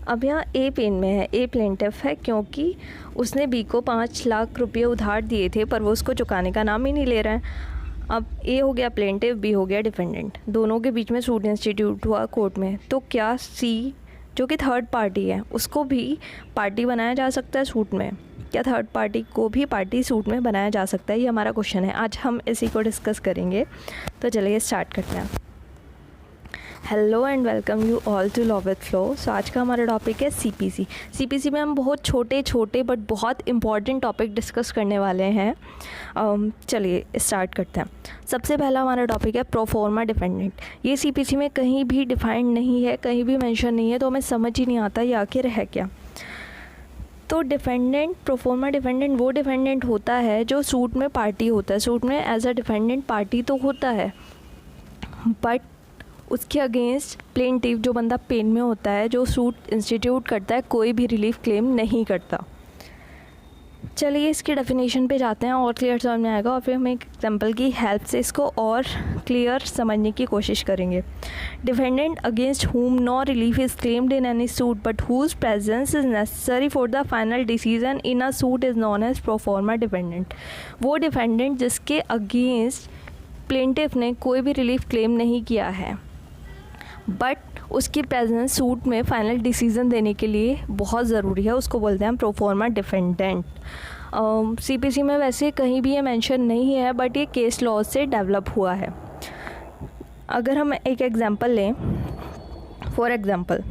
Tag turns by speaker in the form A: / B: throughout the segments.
A: अब यहाँ ए पेन में है, ए प्लेंटिफ है क्योंकि उसने बी को 5 लाख रुपये उधार दिए थे पर वो उसको चुकाने का नाम ही नहीं ले रहा है। अब ए हो गया प्लेंटिफ, बी हो गया डिफेंडेंट, दोनों के बीच में सूट इंस्टीट्यूट हुआ कोर्ट में। तो क्या सी जो कि थर्ड पार्टी है उसको भी पार्टी बनाया जा सकता है सूट में? क्या थर्ड पार्टी को भी पार्टी सूट में बनाया जा सकता है? ये हमारा क्वेश्चन है। आज हम इसी को डिस्कस करेंगे। तो चलिए स्टार्ट करते हैं। Hello and welcome you all to law with flow. So आज का हमारा टॉपिक है सीपीसी। सीपीसी में हम बहुत छोटे छोटे बट बहुत इंपॉर्टेंट टॉपिक डिस्कस करने वाले हैं। चलिए स्टार्ट करते हैं। सबसे पहला हमारा टॉपिक है प्रोफॉर्मा डिफेंडेंट। ये सीपीसी में कहीं भी डिफाइंड नहीं है, कहीं भी मेंशन नहीं है, तो हमें समझ ही नहीं आता ये आखिर है क्या। तो डिफेंडेंट, प्रोफॉर्मा डिफेंडेंट वो डिफेंडेंट होता है जो सूट में पार्टी होता है। सूट में एज अ डिफेंडेंट पार्टी तो होता है बट उसके अगेंस्ट प्लेंटिफ जो बंदा पेन में होता है, जो सूट इंस्टीट्यूट करता है, कोई भी रिलीफ क्लेम नहीं करता। चलिए इसकी डेफिनेशन पे जाते हैं और क्लियर समझ में आएगा और फिर हम एक एग्जांपल की हेल्प से इसको और क्लियर समझने की कोशिश करेंगे। Defendant against whom no relief is claimed in any suit but whose presence is necessary for the final decision in a suit is known as proforma defendant. वो डिफेंडेंट जिसके अगेंस्ट प्लेंटिफ ने कोई भी relief claim नहीं किया है but उसकी presence suit में फ़ाइनल डिसीज़न देने के लिए बहुत ज़रूरी है, उसको बोलते हैं प्रोफॉर्मा डिफेंडेंट। सीपीसी में वैसे कहीं भी ये मेंशन नहीं है बट ये केस लॉ से डेवलप हुआ है। अगर हम एक एग्जांपल लें, फॉर एग्जांपल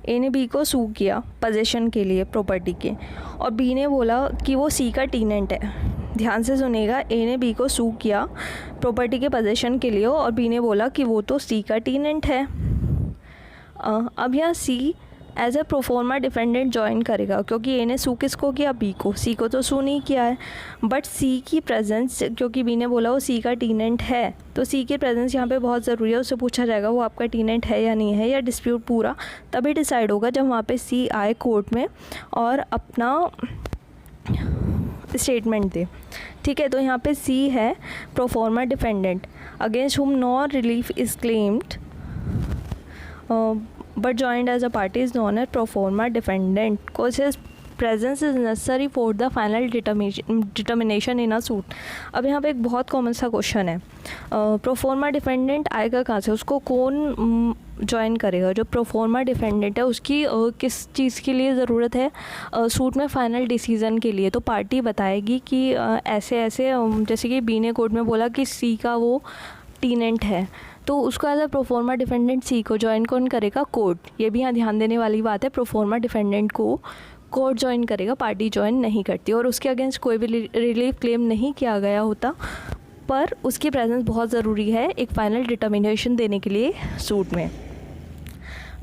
A: ए ने बी को सू किया पोजीशन के लिए प्रॉपर्टी के और बी ने बोला कि वो सी का टेनेंट है। ध्यान से सुनेगा, ए ने बी को सू किया प्रॉपर्टी के पोजीशन के लिए और बी ने बोला कि वो तो सी का टेनेंट है। अब यहाँ C as a proforma defendant join करेगा क्योंकि ए ने सू किसको किया? बी को। सी को तो सू नहीं किया है बट सी की प्रेजेंस, क्योंकि बी ने बोला वो सी का टेनेंट है, तो सी की प्रेजेंस यहाँ पे बहुत ज़रूरी है। उससे पूछा जाएगा वो आपका टेनेंट है या नहीं है, या डिस्प्यूट पूरा तभी डिसाइड होगा जब वहाँ पे सी आए कोर्ट में और अपना स्टेटमेंट दे। ठीक है, तो यहाँ पे सी है proforma defendant against whom no relief is claimed but joined as a party is known as pro forma defendant because his presence is necessary for the final determination in a suit। अब यहाँ पे एक बहुत common सा question है, pro फॉर्मा defendant आएगा कहाँ से? उसको कौन ज्वाइन करेगा? जो प्रो फॉर्मा डिफेंडेंट है उसकी किस चीज़ के लिए ज़रूरत है? सूट में फ़ाइनल डिसीज़न के लिए। तो पार्टी बताएगी कि ऐसे ऐसे, जैसे कि बी ने कोर्ट में बोला कि सी का वो टेनेंट है, तो उसको एज अ प्रोफॉर्मा डिफेंडेंट सी को ज्वाइन कौन करेगा? कोर्ट। ये भी यहाँ ध्यान देने वाली बात है, प्रोफॉर्मा डिफेंडेंट को कोर्ट ज्वाइन करेगा, पार्टी ज्वाइन नहीं करती। और उसके अगेंस्ट कोई भी रिलीफ क्लेम नहीं किया गया होता पर उसकी प्रेजेंस बहुत ज़रूरी है एक फ़ाइनल डिटर्मिनेशन देने के लिए सूट में।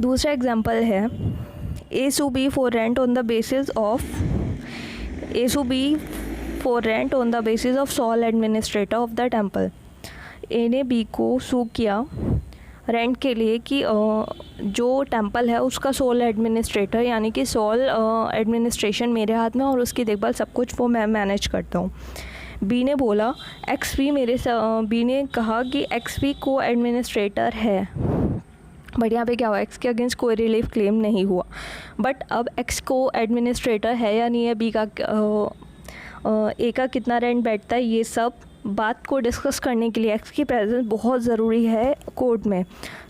A: दूसरा एग्जांपल है A sue B for rent on the basis of sole administrator of the temple. A ने बी को सू किया रेंट के लिए कि जो टेंपल है उसका सोल एडमिनिस्ट्रेटर, यानी कि सोल एडमिनिस्ट्रेशन मेरे हाथ में और उसकी देखभाल सब कुछ वो मैं मैनेज करता हूँ। बी ने बोला बी ने कहा कि एक्स बी को एडमिनिस्ट्रेटर है बट यहाँ पे क्या हुआ? एक्स के अगेंस्ट कोई रिलीफ क्लेम नहीं हुआ बट अब एक्स को एडमिनिस्ट्रेटर है या नहीं है, बी का ए का कितना रेंट बैठता है, ये सब बात को डिस्कस करने के लिए एक्स की प्रेजेंस बहुत ज़रूरी है कोर्ट में,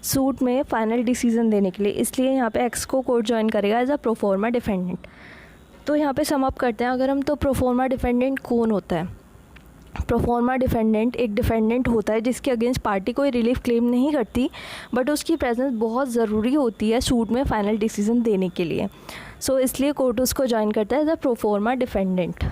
A: सूट में फ़ाइनल डिसीजन देने के लिए। इसलिए यहाँ पे एक्स को कोर्ट ज्वाइन करेगा एज अ प्रोफॉर्मा डिफेंडेंट। तो यहाँ पे सम अप करते हैं अगर हम, तो प्रोफॉर्मा डिफेंडेंट कौन होता है? प्रोफॉर्मा डिफेंडेंट एक डिफेंडेंट होता है जिसके अगेंस्ट पार्टी कोई रिलीफ क्लेम नहीं करती बट उसकी प्रेजेंस बहुत ज़रूरी होती है सूट में फ़ाइनल डिसीजन देने के लिए। सो इसलिए कोर्ट उसको ज्वाइन करता है as a proforma defendant.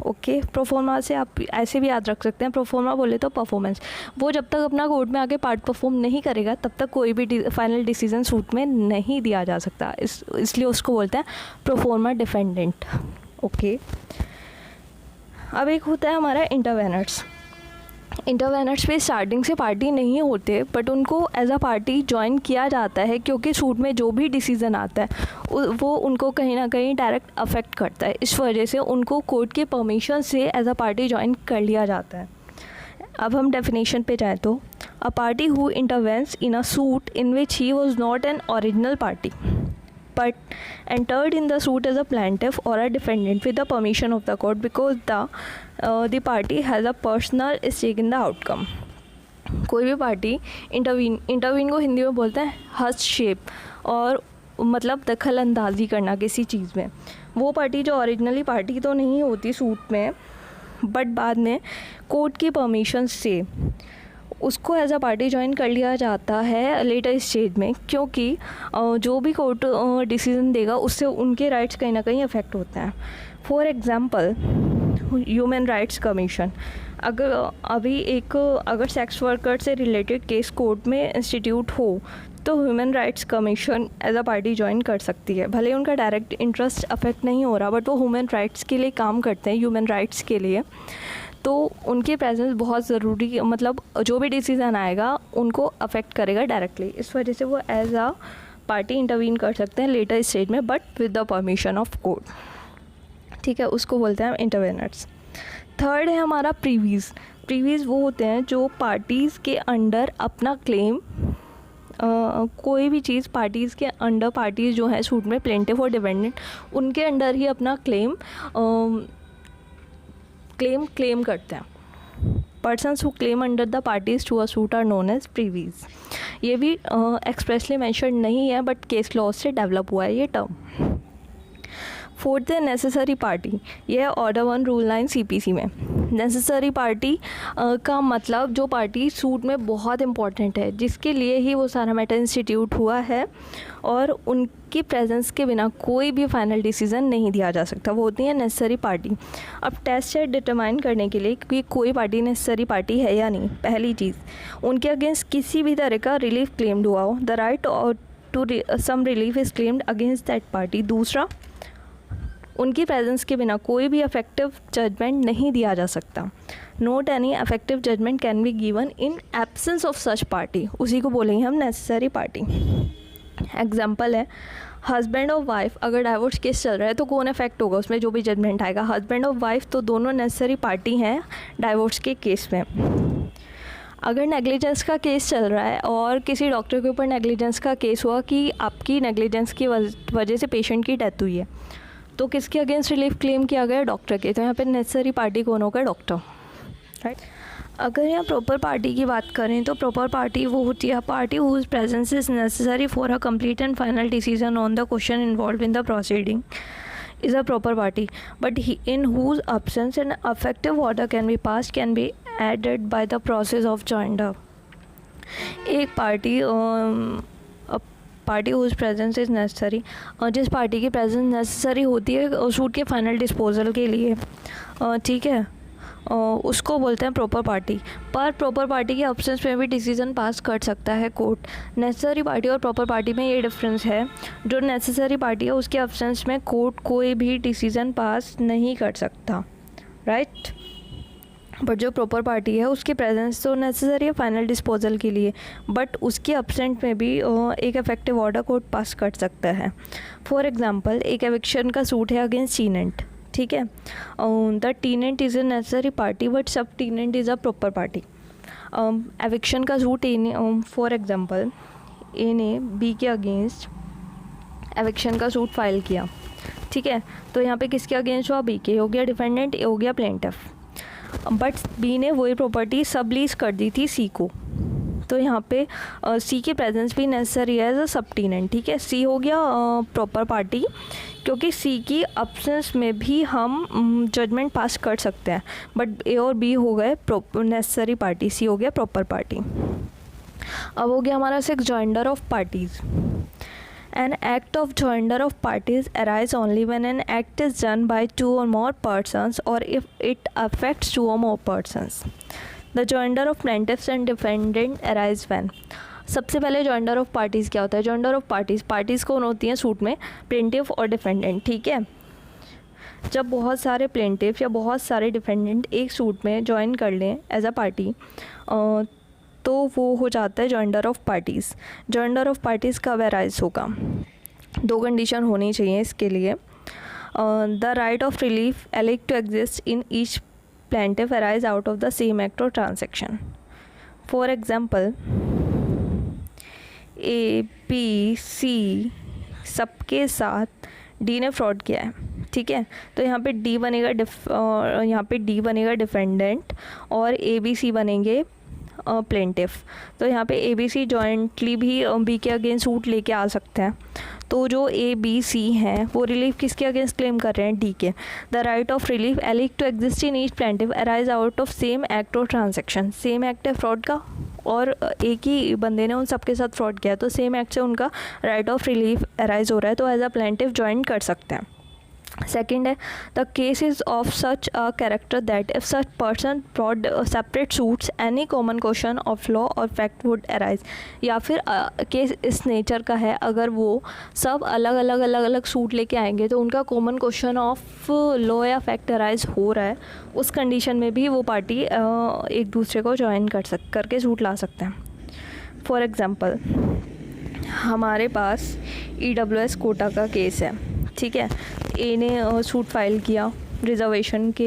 A: Okay, proforma से आप ऐसे भी याद रख सकते हैं, प्रोफॉर्मा बोले तो परफॉर्मेंस। वो जब तक अपना कोर्ट में आके पार्ट परफॉर्म नहीं करेगा तब तक कोई भी फाइनल डिसीजन सूट में नहीं दिया जा सकता, इसलिए उसको बोलते हैं प्रोफॉर्मा डिफेंडेंट। ओके, अब एक होता है हमारा इंटरवेनर्स। इंटरवेनर्स पे स्टार्टिंग से पार्टी नहीं होते बट उनको एज अ पार्टी ज्वाइन किया जाता है क्योंकि सूट में जो भी डिसीज़न आता है वो उनको कहीं ना कहीं डायरेक्ट अफेक्ट करता है। इस वजह से उनको कोर्ट के परमिशन से एज अ पार्टी ज्वाइन कर लिया जाता है। अब हम डेफिनेशन पे जाएँ तो a party who intervenes in a suit in which he was not an original party. but entered in the suit as a plaintiff or a defendant with the permission of the court because the party has a personal stake in the outcome. कोई भी party intervene को हिंदी में बोलते हैं हस्तक्षेप, और मतलब दखल अंदाजी करना किसी चीज़ में। वो पार्टी जो ओरिजिनली पार्टी तो नहीं होती सूट में, बट बाद में कोर्ट की परमिशन से उसको एज अ पार्टी ज्वाइन कर लिया जाता है लेटर स्टेज में, क्योंकि जो भी कोर्ट डिसीजन देगा उससे उनके राइट्स कहीं ना कहीं अफेक्ट होते हैं। For example human rights commission, अगर सेक्स वर्कर से रिलेटेड केस कोर्ट में इंस्टीट्यूट हो तो human rights commission as a party join कर सकती है। भले उनका डायरेक्ट इंटरेस्ट अफेक्ट नहीं हो रहा, बट वो ह्यूमन राइट्स के लिए काम करते हैं, ह्यूमन राइट्स के लिए, तो उनकी प्रेजेंस बहुत ज़रूरी, मतलब जो भी डिसीज़न आएगा उनको अफेक्ट करेगा डायरेक्टली। इस वजह से वो एज अ पार्टी इंटरवीन कर सकते हैं लेटर स्टेज में, but with the permission of court. ठीक है, उसको बोलते हैं इंटरवेनर्स। थर्ड है हमारा प्रीवीज़। प्रीवीज़ वो होते हैं जो पार्टीज़ के अंडर अपना क्लेम, कोई भी चीज़ पार्टीज़ के अंडर, पार्टीज़ जो है सूट में प्लेंटिफ और डिफेंडेंट, उनके अंडर ही अपना क्लेम करते हैं। Persons who claim under the parties to a suit are known as privies. ये भी एक्सप्रेसली मेंशन नहीं है, बट केस लॉ से डेवलप हुआ है ये टर्म। फोर्थ है नेसेसरी पार्टी। यह है ऑर्डर 1 रूल 9 CPC में। नेसेसरी पार्टी का मतलब जो पार्टी सूट में बहुत इंपॉर्टेंट है, जिसके लिए ही वो सारा मैटर इंस्टीट्यूट हुआ है, और उनकी प्रेजेंस के बिना कोई भी फाइनल डिसीजन नहीं दिया जा सकता, वो होती है नेसेसरी पार्टी। अब टेस्ट है डिटरमाइन करने के लिए कि कोई पार्टी नेसेसरी पार्टी है या नहीं। पहली चीज़, उनके अगेंस्ट किसी भी तरह का रिलीफ क्लेम्ड हुआ हो, the right to some relief is claimed against that party. दूसरा, उनकी प्रेजेंस के बिना कोई भी अफेक्टिव जजमेंट नहीं दिया जा सकता। Not any effective judgment can be given in absence of such party, उसी को बोलेंगे हम नेसेसरी पार्टी। एग्जाम्पल है हस्बैंड और वाइफ, अगर डाइवोर्स केस चल रहा है तो कौन अफेक्ट होगा उसमें, जो भी जजमेंट आएगा। हस्बैंड और वाइफ तो दोनों नेसेसरी पार्टी हैं डाइवोर्स के केस में। अगर नेग्लिजेंस का केस चल रहा है और किसी डॉक्टर के ऊपर नेग्लिजेंस का केस हुआ कि आपकी नेग्लिजेंस की वजह से पेशेंट की डेथ हुई है, तो किसके अगेंस्ट रिलीफ क्लेम किया गया? डॉक्टर के। तो यहाँ पे नेसेसरी पार्टी कौन होगा? Doctor, right. अगर यहाँ प्रॉपर पार्टी की बात करें तो प्रॉपर पार्टी वो होती है party whose presence is necessary for a complete and final decision on the question involve in the proceeding is a proper party, but in whose absence an effective order can be passed, can be added by the process of joinder। एक party whose presence is necessary, और जिस party की presence necessary होती है suit के final disposal के लिए, ठीक है, उसको बोलते हैं प्रॉपर पार्टी। पर प्रॉपर पार्टी के अब्सेंस में भी डिसीजन पास कर सकता है कोर्ट। नेसेसरी पार्टी और प्रॉपर पार्टी में ये डिफरेंस है, जो नेसेसरी पार्टी है उसके अब्सेंस में कोर्ट कोई भी डिसीजन पास नहीं कर सकता, राइट। बट जो प्रॉपर पार्टी है उसकी प्रेजेंस तो नेसेसरी है फाइनल डिस्पोजल के लिए, बट उसके अब्सेंट में भी एक इफेक्टिव ऑर्डर कोर्ट पास कर सकता है। फॉर एग्जांपल, एक एविक्शन का सूट है अगेंस्ट टीनेंट, ठीक है। The tenant is a necessary party but sub tenant is a proper party. Eviction का सूट फॉर एग्जांपल ए ने बी के अगेंस्ट एविक्शन का सूट फाइल किया, ठीक है। तो यहाँ पे किसके अगेंस्ट हुआ? बी के हो गया डिफेंडेंट, ए हो गया प्लेंटिफ। बट बी ने वही प्रॉपर्टी सब लीज कर दी थी सी को, तो यहाँ पे सी की प्रेजेंस भी नेसेसरी है एज अ सब टेनेंट, ठीक है। सी हो गया प्रॉपर पार्टी, क्योंकि सी की अब्सेंस में भी हम जजमेंट पास कर सकते हैं, बट ए और बी हो गए नेसेसरी पार्टी, सी हो गया प्रॉपर पार्टी। अब हो गया हमारा 6 joinder of parties. An act of joinder of parties arise only when an act is done by 2 or more persons or if it affects 2 or more persons. The joinder of plaintiffs and defendant arise when। सबसे पहले joinder of parties क्या होता है? Joinder of parties कौन होती हैं suit में? Plaintiff और डिफेंडेंट, ठीक है। जब बहुत सारे प्लेंटिफ या बहुत सारे डिफेंडेंट एक सूट में ज्वाइन कर लें एज अ पार्टी, तो वो हो जाता है joinder of parties. Joinder of parties कब अराइज होगा? 2 कंडीशन होनी चाहिए इसके लिए। द राइट ऑफ रिलीफ एलिक to exist in each plaintiff arise out of the same act और transaction. For example, A B C सबके साथ डी ने फ्रॉड किया है, ठीक है। तो यहाँ पे डी बनेगा डिफेंडेंट और ए बी सी बनेंगे प्लेंटिफ। तो यहाँ पे ए बी सी जॉइंटली भी बी के अगेंस्ट सूट लेके आ सकते हैं। तो जो ए बी सी हैं वो रिलीफ किसके अगेंस्ट क्लेम कर रहे हैं, डी के। द राइट ऑफ रिलीफ एलिक to exist in each plaintiff arise out of same act और ट्रांजेक्शन। सेम एक्ट है फ्रॉड का और एक ही बंदे ने उन सबके साथ फ्रॉड किया, तो सेम एक्ट से उनका राइट ऑफ रिलीफ अराइज हो रहा है, तो एज अ प्लेंटिफ ज्वाइन कर सकते हैं। सेकेंड है the case is of such a character that if such person brought separate suits any common question of law और फैक्ट वुड अराइज। या फिर केस इस नेचर का है, अगर वो सब अलग अलग सूट लेके आएंगे तो उनका कॉमन क्वेश्चन ऑफ लॉ या फैक्ट अराइज हो रहा है, उस कंडीशन में भी वो पार्टी एक दूसरे को ज्वाइन करके सूट ला सकते हैं। फॉर एग्ज़ाम्पल हमारे पास EWS कोटा का केस है, ठीक है। ए ने सूट फाइल किया रिजर्वेशन के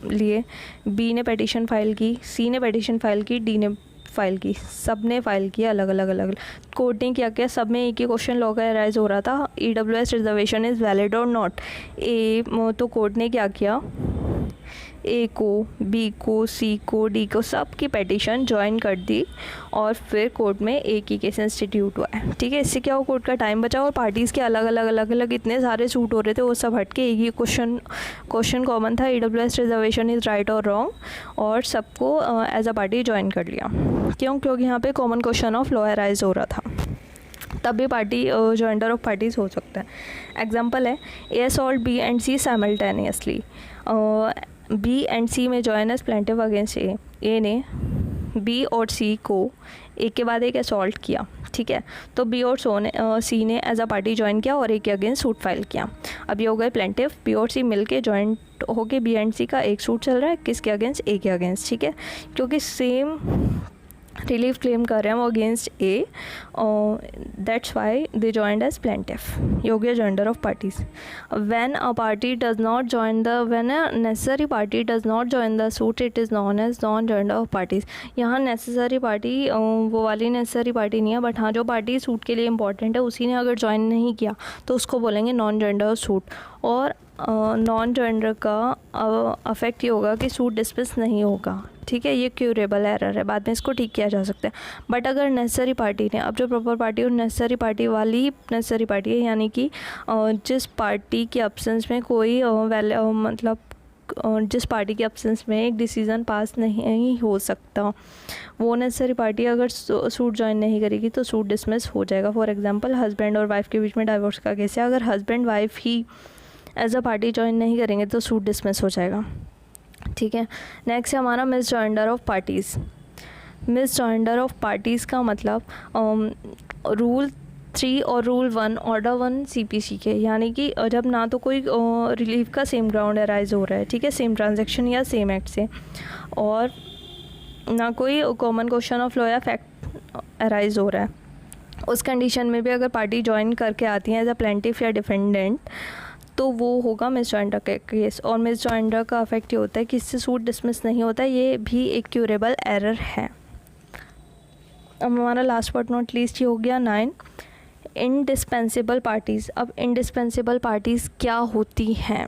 A: लिए, बी ने पिटीशन फाइल की, सी ने पिटीशन फाइल की, डी ने फाइल की, सब ने फाइल किया अलग। कोर्ट ने क्या किया, सब में एक ही क्वेश्चन लॉ का अराइज हो रहा था, EWS रिजर्वेशन इज़ वैलिड और नॉट। तो कोर्ट ने क्या किया, ए को, बी को, सी को, डी को, सब की पिटीशन ज्वाइन कर दी और फिर कोर्ट में एक ही केस इंस्टीट्यूट हुआ है, ठीक है। इससे क्या हो, कोर्ट का टाइम बचा और पार्टीज़ के अलग अलग इतने सारे सूट हो रहे थे, वो सब हट के एक ही क्वेश्चन कॉमन था, EWS रिजर्वेशन इज़ राइट और रॉन्ग, और सबको एज अ पार्टी ज्वाइन कर लिया। क्यों? क्योंकि यहाँ पे common question of law arise हो रहा था, तब भी पार्टी जॉइंटर ऑफ पार्टीज़ हो सकता है। एग्जाम्पल है A assault B and C simultaneously. B and C में join as plaintiff against A. A ने बी और सी को एक के बाद एक असॉल्ट किया, ठीक है। तो बी और सी ने एज अ पार्टी ज्वाइन किया और एक के अगेंस्ट सूट फाइल किया। अब ये हो गए प्लेंटिफ। बी और सी मिलके जॉइंट होके बी एंड सी का एक सूट चल रहा है, किसके अगेंस्ट, ए के अगेंस्ट, ठीक है। क्योंकि सेम रिलीफ क्लेम कर रहे हैं वो against A, that's why they joined as plaintiff. ये हो गया joinder of parties. When a party does not join the when a necessary party does not join the suit it is known as non joinder of parties. यहाँ necessary party वो वाली necessary party नहीं है, but हाँ जो party suit के लिए important है उसी ने अगर ज्वाइन नहीं किया तो उसको बोलेंगे नॉन जॉइंडर ऑफ सूट। और नॉन जॉइंडर का अफेक्ट ये होगा कि सूट डिस्मिस नहीं होगा, ठीक है। ये क्यूरेबल एरर है, बाद में इसको ठीक किया जा सकता है। बट अगर नेसेसरी पार्टी ने, अब जो प्रॉपर पार्टी और नेसेसरी पार्टी वाली नेसेसरी पार्टी है, यानी कि जिस पार्टी के एब्सेंस में कोई मतलब जिस पार्टी के एब्सेंस में एक डिसीज़न पास नहीं हो सकता, वो नेसेसरी पार्टी अगर सूट ज्वाइन नहीं करेगी तो सूट डिसमिस हो जाएगा। फॉर एग्जांपल हस्बैंड और वाइफ के बीच में डाइवोर्स का केस है, अगर हस्बैंड वाइफ ही एज अ पार्टी ज्वाइन नहीं करेंगे तो सूट डिसमिस हो जाएगा, ठीक है। नेक्स्ट है हमारा miss joinder of parties. Miss joinder of parties का मतलब रूल 3 और रूल 1 ऑर्डर 1 CPC के, यानी कि जब ना तो कोई रिलीफ का सेम ग्राउंड अराइज हो रहा है, ठीक है, सेम ट्रांजैक्शन या सेम एक्ट से, और ना कोई कॉमन क्वेश्चन ऑफ लॉ या फैक्ट अराइज हो रहा है, उस कंडीशन में भी अगर पार्टी ज्वाइन करके आती है एज अ प्लेंटिफ या डिफेंडेंट तो वो होगा मिस जॉइंडर का केस। और मिस जॉइंडर का अफेक्ट ये होता है कि इससे सूट डिसमिस नहीं होता, ये भी एक क्यूरेबल एरर है। अब हमारा लास्ट बट नॉट लीस्ट ये हो गया 9 इंडिस्पेंसिबल पार्टीज़। अब इंडिस्पेंसिबल पार्टीज़ क्या होती हैं?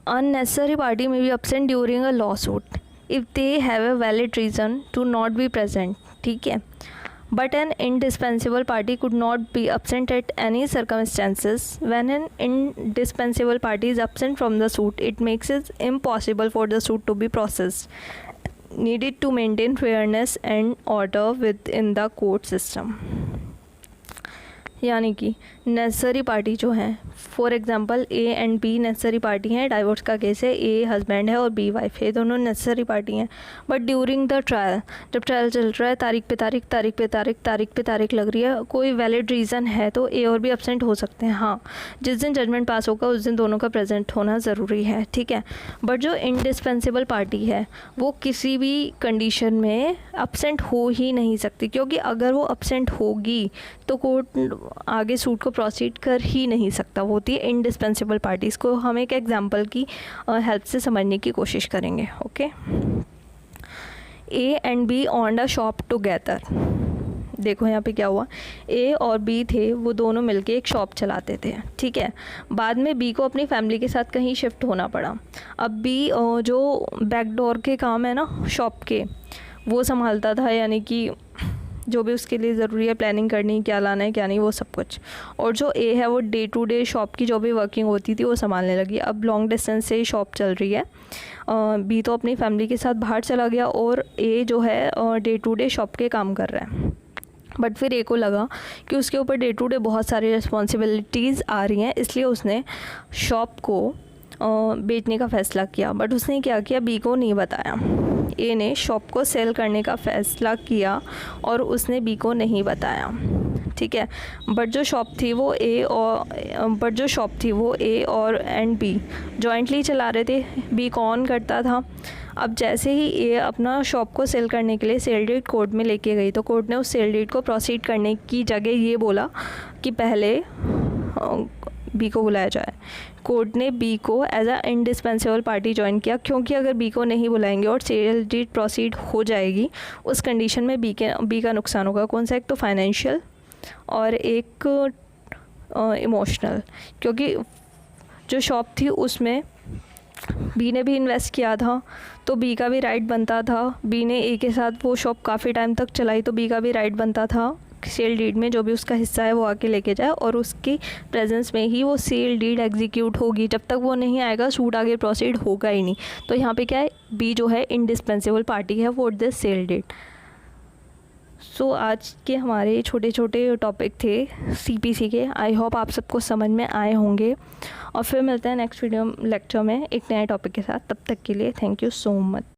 A: अननेसेसरी पार्टी में B absent during a lawsuit if they have a valid reason to not be present, ठीक है। But an indispensable party could not be absent at any circumstances. When an indispensable party is absent from the suit, it makes it impossible for the suit to be processed, needed to maintain fairness and order within the court system. यानी कि necessary party जो है, for example A and be necessary party हैं, divorce का case है, a husband है और B wife है, दोनों नेसेसरी पार्टी हैं। बट ड्यूरिंग द ट्रायल, जब ट्रायल चल रहा है, तारीख पे तारीख लग रही है, कोई वैलिड रीज़न है तो ए और बी एब्सेंट हो सकते हैं। हाँ, जिस दिन जजमेंट पास होगा उस दिन दोनों का प्रेजेंट होना ज़रूरी है, ठीक है। बट जो इंडिस्पेंसिबल पार्टी है वो किसी भी कंडीशन में एब्सेंट हो ही नहीं सकती, क्योंकि अगर वो एब्सेंट होगी तो कोर्ट आगे सूट को प्रोसीड कर ही नहीं सकता। वो होती है इंडिस्पेंसिबल पार्टीज़ को हम एक एग्जांपल की हेल्प से समझने की कोशिश करेंगे। Okay, A and be on a shop together, देखो यहाँ पे क्या हुआ, ए और बी थे वो दोनों मिलके एक शॉप चलाते थे, ठीक है। बाद में बी को अपनी फैमिली के साथ कहीं शिफ्ट होना पड़ा। अब बी जो बैकडोर के काम है ना शॉप के, वो संभालता था, यानी कि जो भी उसके लिए ज़रूरी है, प्लानिंग करनी, क्या लाना है क्या नहीं, वो सब कुछ। और जो ए है वो डे टू डे शॉप की जो भी वर्किंग होती थी वो संभालने लगी। अब लॉन्ग डिस्टेंस से ही शॉप चल रही है। बी तो अपनी फैमिली के साथ बाहर चला गया और ए जो है डे टू डे शॉप के काम कर रहा है। बट फिर ए को लगा कि उसके ऊपर डे टू डे बहुत सारी रिस्पॉन्सिबिलिटीज़ आ रही हैं, इसलिए उसने शॉप को बेचने का फ़ैसला किया। बट उसने क्या किया, बी को नहीं बताया। ए ने शॉप को सेल करने का फ़ैसला किया और उसने बी को नहीं बताया, ठीक है। बट जो शॉप थी वो ए और एंड बी जॉइंटली चला रहे थे। बी कौन करता था। अब जैसे ही ए अपना शॉप को सेल करने के लिए सेल डीड कोर्ट में लेके गई, तो कोर्ट ने उस सेल डीड को प्रोसीड करने की जगह ये बोला कि पहले बी को बुलाया जाए। कोर्ट ने बी को as a indispensable party join किया, क्योंकि अगर बी को नहीं बुलाएंगे और सेल डीड प्रोसीड हो जाएगी, उस कंडीशन में बी का नुकसान होगा। कौन सा, एक तो फाइनेंशियल और एक इमोशनल, क्योंकि जो शॉप थी उसमें बी ने भी इन्वेस्ट किया था, तो बी का भी राइट बनता था। बी ने ए के साथ वो शॉप काफ़ी टाइम तक चलाई, तो बी का भी राइट बनता था सेल डीड में जो भी उसका हिस्सा है वो आके लेके जाए, और उसकी प्रेजेंस में ही वो सेल डीड एग्जीक्यूट होगी। जब तक वो नहीं आएगा सूट आगे प्रोसीड होगा ही नहीं। तो यहाँ पे क्या है, बी जो है इंडिस्पेंसेबल पार्टी है फॉर दिस सेल डीड। सो आज के हमारे छोटे छोटे टॉपिक थे सीपीसी के। आई होप आप सबको समझ में आए होंगे, और फिर मिलते हैं नेक्स्ट वीडियो लेक्चर में एक नए टॉपिक के साथ। तब तक के लिए थैंक यू सो मच।